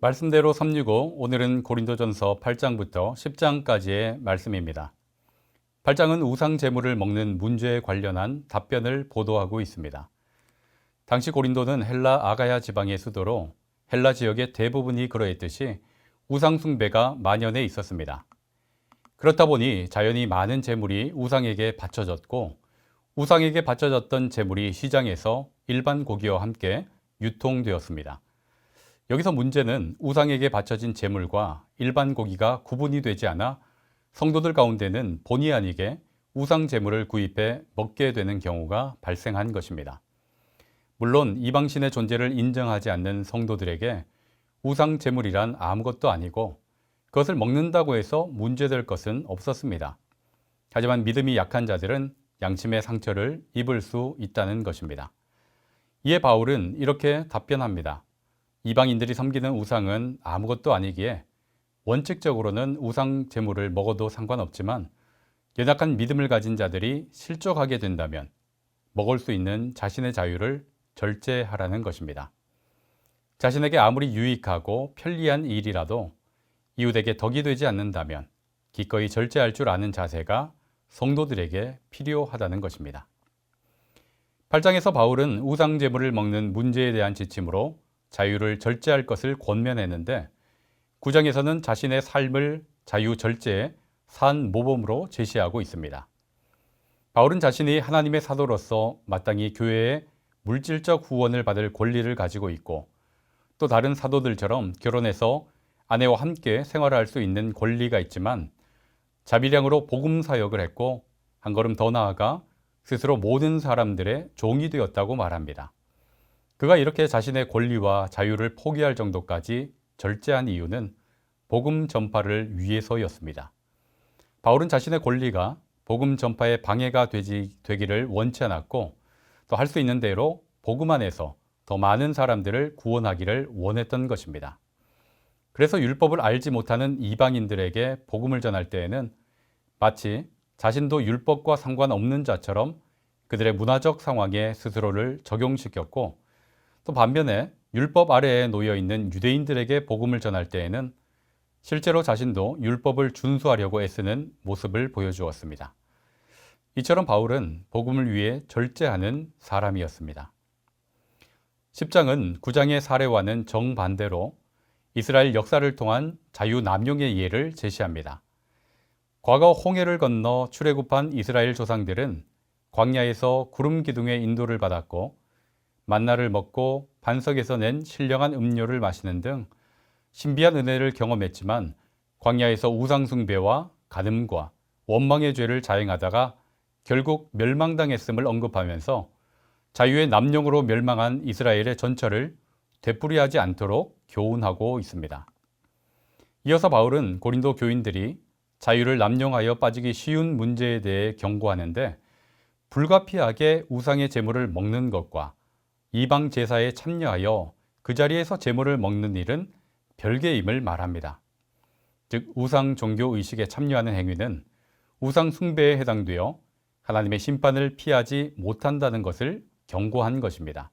말씀대로 365, 오늘은 고린도전서 8장부터 10장까지의 말씀입니다. 8장은 우상 제물을 먹는 문제에 관련한 답변을 보도하고 있습니다. 당시 고린도는 헬라 아가야 지방의 수도로 헬라 지역의 대부분이 그러했듯이 우상 숭배가 만연해 있었습니다. 그렇다 보니 자연히 많은 제물이 우상에게 바쳐졌고, 우상에게 바쳐졌던 제물이 시장에서 일반 고기와 함께 유통되었습니다. 여기서 문제는 우상에게 바쳐진 제물과 일반 고기가 구분이 되지 않아 성도들 가운데는 본의 아니게 우상 제물을 구입해 먹게 되는 경우가 발생한 것입니다. 물론 이방신의 존재를 인정하지 않는 성도들에게 우상 제물이란 아무것도 아니고 그것을 먹는다고 해서 문제될 것은 없었습니다. 하지만 믿음이 약한 자들은 양심의 상처를 입을 수 있다는 것입니다. 이에 바울은 이렇게 답변합니다. 이방인들이 섬기는 우상은 아무것도 아니기에 원칙적으로는 우상 제물을 먹어도 상관없지만 연약한 믿음을 가진 자들이 실족하게 된다면 먹을 수 있는 자신의 자유를 절제하라는 것입니다. 자신에게 아무리 유익하고 편리한 일이라도 이웃에게 덕이 되지 않는다면 기꺼이 절제할 줄 아는 자세가 성도들에게 필요하다는 것입니다. 8장에서 바울은 우상 제물을 먹는 문제에 대한 지침으로 자유를 절제할 것을 권면했는데 9장에서는 자신의 삶을 자유 절제의 산 모범으로 제시하고 있습니다. 바울은 자신이 하나님의 사도로서 마땅히 교회의 물질적 후원을 받을 권리를 가지고 있고 또 다른 사도들처럼 결혼해서 아내와 함께 생활할 수 있는 권리가 있지만 자비량으로 복음 사역을 했고 한 걸음 더 나아가 스스로 모든 사람들의 종이 되었다고 말합니다. 그가 이렇게 자신의 권리와 자유를 포기할 정도까지 절제한 이유는 복음 전파를 위해서였습니다. 바울은 자신의 권리가 복음 전파에 방해가 되기를 원치 않았고 또 할 수 있는 대로 복음 안에서 더 많은 사람들을 구원하기를 원했던 것입니다. 그래서 율법을 알지 못하는 이방인들에게 복음을 전할 때에는 마치 자신도 율법과 상관없는 자처럼 그들의 문화적 상황에 스스로를 적용시켰고 또 반면에 율법 아래에 놓여 있는 유대인들에게 복음을 전할 때에는 실제로 자신도 율법을 준수하려고 애쓰는 모습을 보여주었습니다. 이처럼 바울은 복음을 위해 절제하는 사람이었습니다. 10장은 9장의 사례와는 정반대로 이스라엘 역사를 통한 자유 남용의 예를 제시합니다. 과거 홍해를 건너 출애굽한 이스라엘 조상들은 광야에서 구름 기둥의 인도를 받았고 만나를 먹고 반석에서 낸 신령한 음료를 마시는 등 신비한 은혜를 경험했지만 광야에서 우상 숭배와 간음과 원망의 죄를 자행하다가 결국 멸망당했음을 언급하면서 자유의 남용으로 멸망한 이스라엘의 전철을 되풀이하지 않도록 교훈하고 있습니다. 이어서 바울은 고린도 교인들이 자유를 남용하여 빠지기 쉬운 문제에 대해 경고하는데 불가피하게 우상의 제물을 먹는 것과 이방 제사에 참여하여 그 자리에서 제물을 먹는 일은 별개임을 말합니다. 즉 우상 종교 의식에 참여하는 행위는 우상 숭배에 해당되어 하나님의 심판을 피하지 못한다는 것을 경고한 것입니다.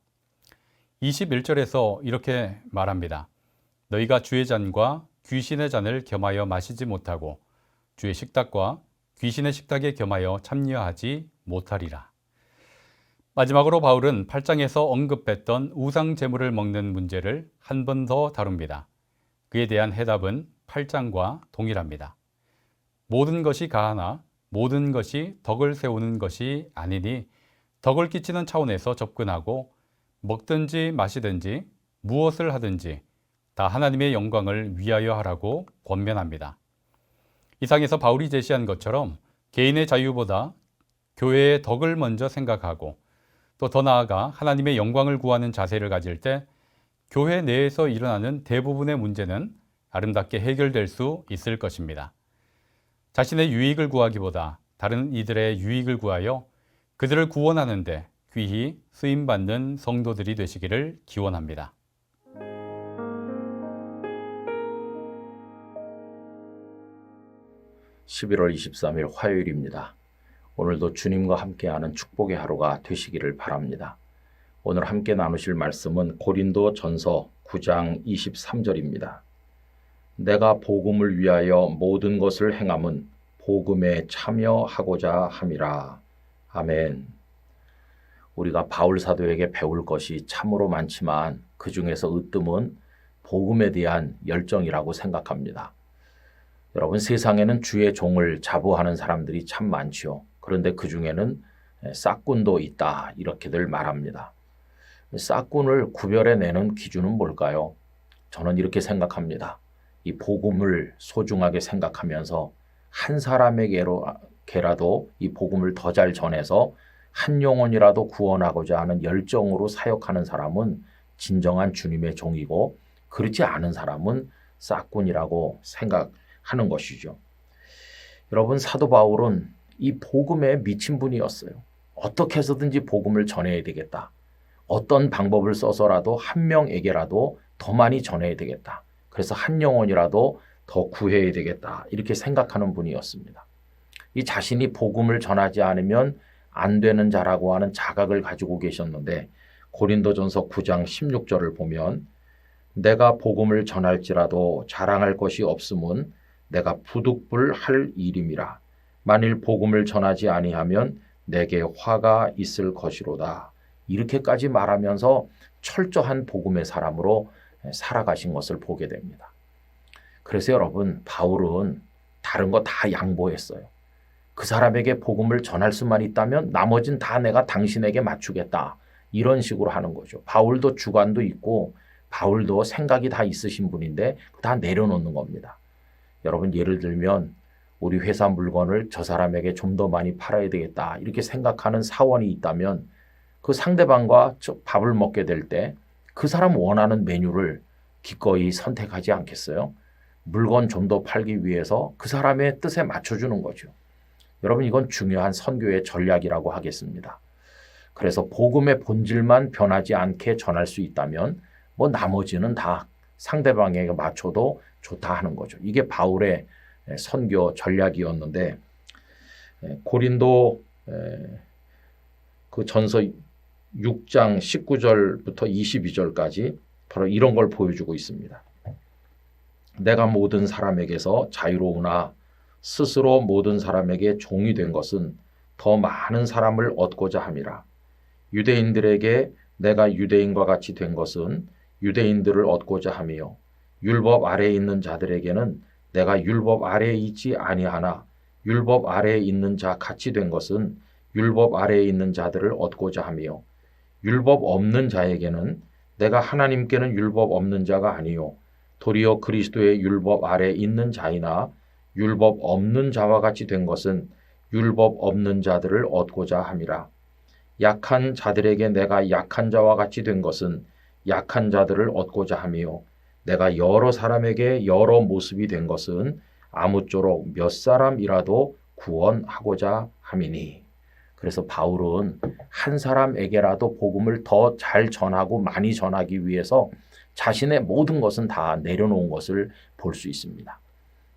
21절에서 이렇게 말합니다. 너희가 주의 잔과 귀신의 잔을 겸하여 마시지 못하고 주의 식탁과 귀신의 식탁에 겸하여 참여하지 못하리라. 마지막으로 바울은 8장에서 언급했던 우상 제물을 먹는 문제를 한 번 더 다룹니다. 그에 대한 해답은 8장과 동일합니다. 모든 것이 가하나 모든 것이 덕을 세우는 것이 아니니 덕을 끼치는 차원에서 접근하고 먹든지 마시든지 무엇을 하든지 다 하나님의 영광을 위하여 하라고 권면합니다. 이상에서 바울이 제시한 것처럼 개인의 자유보다 교회의 덕을 먼저 생각하고 또 더 나아가 하나님의 영광을 구하는 자세를 가질 때 교회 내에서 일어나는 대부분의 문제는 아름답게 해결될 수 있을 것입니다. 자신의 유익을 구하기보다 다른 이들의 유익을 구하여 그들을 구원하는 데 귀히 쓰임받는 성도들이 되시기를 기원합니다. 11월 23일 화요일입니다. 오늘도 주님과 함께하는 축복의 하루가 되시기를 바랍니다. 오늘 함께 나누실 말씀은 고린도 전서 9장 23절입니다. 내가 복음을 위하여 모든 것을 행함은 복음에 참여하고자 함이라. 아멘. 우리가 바울 사도에게 배울 것이 참으로 많지만 그 중에서 으뜸은 복음에 대한 열정이라고 생각합니다. 여러분, 세상에는 주의 종을 자부하는 사람들이 참 많지요. 그런데 그 중에는 싹군도 있다, 이렇게들 말합니다. 싹군을 구별해내는 기준은 뭘까요? 저는 이렇게 생각합니다. 이 복음을 소중하게 생각하면서 한 사람에게라도 이 복음을 더 잘 전해서 한 영혼이라도 구원하고자 하는 열정으로 사역하는 사람은 진정한 주님의 종이고, 그렇지 않은 사람은 싹군이라고 생각하는 것이죠. 여러분, 사도 바울은 이 복음에 미친 분이었어요. 어떻게 해서든지 복음을 전해야 되겠다. 어떤 방법을 써서라도 한 명에게라도 더 많이 전해야 되겠다. 그래서 한 영혼이라도 더 구해야 되겠다. 이렇게 생각하는 분이었습니다. 이 자신이 복음을 전하지 않으면 안 되는 자라고 하는 자각을 가지고 계셨는데, 고린도전서 9장 16절을 보면 내가 복음을 전할지라도 자랑할 것이 없음은 내가 부득불할 일임이라. 만일 복음을 전하지 아니하면 내게 화가 있을 것이로다. 이렇게까지 말하면서 철저한 복음의 사람으로 살아가신 것을 보게 됩니다. 그래서 여러분, 바울은 다른 거 다 양보했어요. 그 사람에게 복음을 전할 수만 있다면 나머진 다 내가 당신에게 맞추겠다. 이런 식으로 하는 거죠. 바울도 주관도 있고 바울도 생각이 다 있으신 분인데 다 내려놓는 겁니다. 여러분, 예를 들면 우리 회사 물건을 저 사람에게 좀 더 많이 팔아야 되겠다, 이렇게 생각하는 사원이 있다면 그 상대방과 밥을 먹게 될 때 그 사람 원하는 메뉴를 기꺼이 선택하지 않겠어요? 물건 좀 더 팔기 위해서 그 사람의 뜻에 맞춰주는 거죠. 여러분, 이건 중요한 선교의 전략이라고 하겠습니다. 그래서 복음의 본질만 변하지 않게 전할 수 있다면 나머지는 다 상대방에게 맞춰도 좋다 하는 거죠. 이게 바울의 선교 전략이었는데, 고린도 그 전서 6장 19절부터 22절까지 바로 이런 걸 보여주고 있습니다. 내가 모든 사람에게서 자유로우나 스스로 모든 사람에게 종이 된 것은 더 많은 사람을 얻고자 함이라. 유대인들에게 내가 유대인과 같이 된 것은 유대인들을 얻고자 함이요, 율법 아래에 있는 자들에게는 내가 율법 아래에 있지 아니하나 율법 아래에 있는 자 같이 된 것은 율법 아래에 있는 자들을 얻고자 함이요, 율법 없는 자에게는 내가 하나님께는 율법 없는 자가 아니요 도리어 그리스도의 율법 아래에 있는 자이나 율법 없는 자와 같이 된 것은 율법 없는 자들을 얻고자 함이라. 약한 자들에게 내가 약한 자와 같이 된 것은 약한 자들을 얻고자 함이요, 내가 여러 사람에게 여러 모습이 된 것은 아무쪼록 몇 사람이라도 구원하고자 함이니. 그래서 바울은 한 사람에게라도 복음을 더 잘 전하고 많이 전하기 위해서 자신의 모든 것은 다 내려놓은 것을 볼 수 있습니다.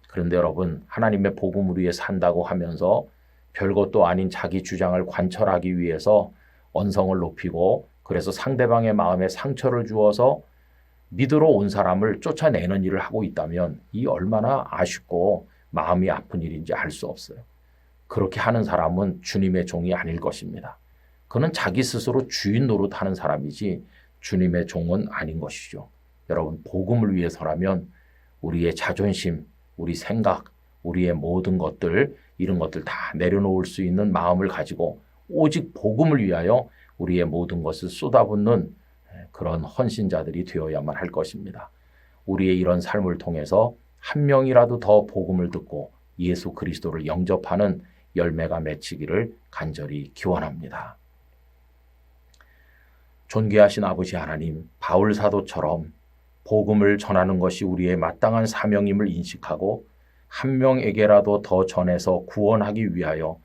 그런데 여러분, 하나님의 복음을 위해 산다고 하면서 별것도 아닌 자기 주장을 관철하기 위해서 언성을 높이고, 그래서 상대방의 마음에 상처를 주어서 믿으러 온 사람을 쫓아내는 일을 하고 있다면 이 얼마나 아쉽고 마음이 아픈 일인지 알 수 없어요. 그렇게 하는 사람은 주님의 종이 아닐 것입니다. 그는 자기 스스로 주인 노릇하는 사람이지 주님의 종은 아닌 것이죠. 여러분, 복음을 위해서라면 우리의 자존심, 우리 생각, 우리의 모든 것들, 이런 것들 다 내려놓을 수 있는 마음을 가지고 오직 복음을 위하여 우리의 모든 것을 쏟아붓는 그런 헌신자들이 되어야만 할 것입니다. 우리의 이런 삶을 통해서 한 명이라도 더 복음을 듣고 예수 그리스도를 영접하는 열매가 맺히기를 간절히 기원합니다. 존귀하신 아버지 하나님, 바울 사도처럼 복음을 전하는 것이 우리의 마땅한 사명임을 인식하고 한 명에게라도 더 전해서 구원하기 위하여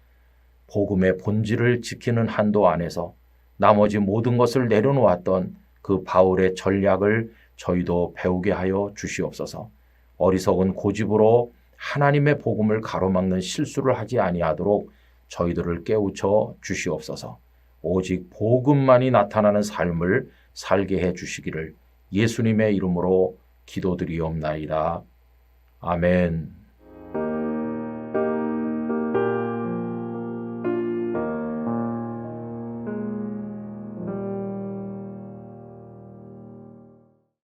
복음의 본질을 지키는 한도 안에서 나머지 모든 것을 내려놓았던 그 바울의 전략을 저희도 배우게 하여 주시옵소서. 어리석은 고집으로 하나님의 복음을 가로막는 실수를 하지 아니하도록 저희들을 깨우쳐 주시옵소서. 오직 복음만이 나타나는 삶을 살게 해 주시기를 예수님의 이름으로 기도드리옵나이다. 아멘.